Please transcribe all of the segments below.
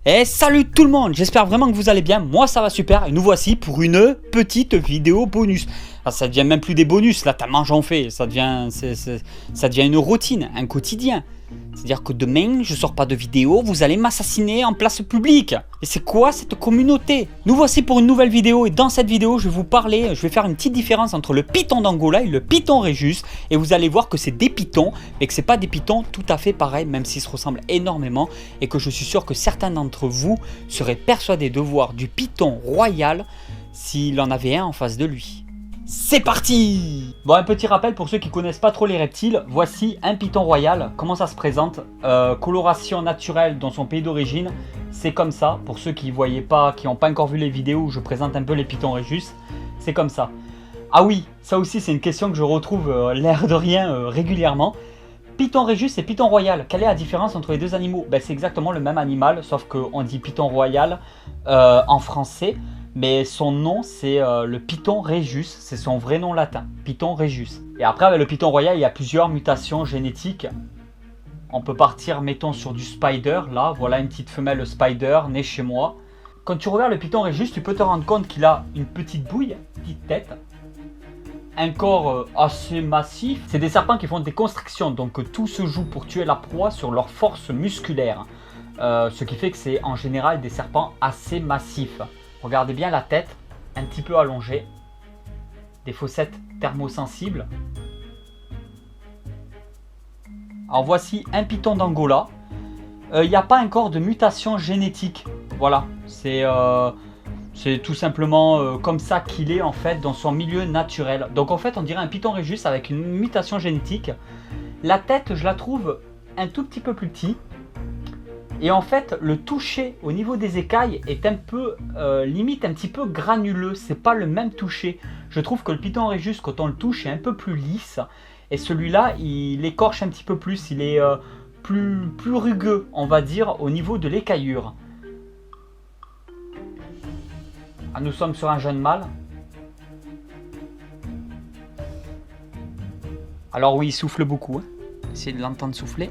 Et salut tout le monde, j'espère vraiment que vous allez bien, moi ça va super et nous voici pour une petite vidéo bonus. Alors, ça devient même plus des bonus, là tellement j'en fais, ça devient une routine, un quotidien. C'est-à-dire que demain je sors pas de vidéo, vous allez m'assassiner en place publique. Et c'est quoi cette communauté? Nous voici pour une nouvelle vidéo et dans cette vidéo je vais vous parler, je vais faire une petite différence entre le python d'Angola et le python Régis. Et vous allez voir que c'est des pythons, mais que c'est pas des pythons tout à fait pareils, même s'ils se ressemblent énormément. Et que je suis sûr que certains d'entre vous seraient persuadés de voir du python royal s'il en avait un en face de lui. C'est parti! Bon, un petit rappel pour ceux qui connaissent pas trop les reptiles, voici un python royal, comment ça se présente, coloration naturelle dans son pays d'origine, c'est comme ça, pour ceux qui voyaient pas, qui n'ont pas encore vu les vidéos où je présente un peu les pythons Régis, c'est comme ça. Ah oui, ça aussi c'est une question que je retrouve l'air de rien régulièrement. Python Régis et python royal, quelle est la différence entre les deux animaux? Ben, c'est exactement le même animal, sauf qu'on dit python royal en français. Mais son nom c'est le python Régis, c'est son vrai nom latin, python Régis. Et après avec le python royal il y a plusieurs mutations génétiques. On peut partir mettons sur du spider, là voilà une petite femelle spider née chez moi. Quand tu regardes le python Régis tu peux te rendre compte qu'il a une petite bouille, petite tête. Un corps assez massif. C'est des serpents qui font des constrictions, donc tout se joue pour tuer la proie sur leur force musculaire. Ce qui fait que c'est en général des serpents assez massifs. Regardez bien la tête, un petit peu allongée, des fossettes thermosensibles. Alors voici un python d'Angola. Il n'y a pas encore de mutation génétique. Voilà, c'est tout simplement comme ça qu'il est en fait dans son milieu naturel. Donc en fait on dirait un python Régis avec une mutation génétique. La tête je la trouve un tout petit peu plus petite. Et en fait, le toucher au niveau des écailles est un peu, limite un petit peu granuleux. C'est pas le même toucher. Je trouve que le python Régis, quand on le touche, est un peu plus lisse. Et celui-là, il écorche un petit peu plus. Il est plus rugueux, on va dire, au niveau de l'écaillure. Ah, nous sommes sur un jeune mâle. Alors oui, il souffle beaucoup. Hein. Essayez de l'entendre souffler.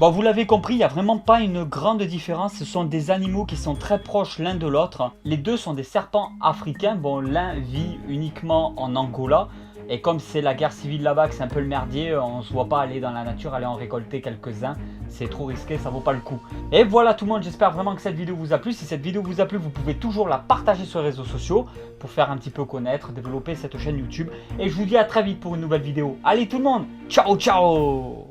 Bon, vous l'avez compris, il n'y a vraiment pas une grande différence. Ce sont des animaux qui sont très proches l'un de l'autre. Les deux sont des serpents africains. Bon, l'un vit uniquement en Angola. Et comme c'est la guerre civile là-bas, que c'est un peu le merdier, on ne se voit pas aller dans la nature, aller en récolter quelques-uns. C'est trop risqué, ça vaut pas le coup. Et voilà tout le monde, j'espère vraiment que cette vidéo vous a plu. Si cette vidéo vous a plu, vous pouvez toujours la partager sur les réseaux sociaux pour faire un petit peu connaître, développer cette chaîne YouTube. Et je vous dis à très vite pour une nouvelle vidéo. Allez tout le monde, ciao ciao!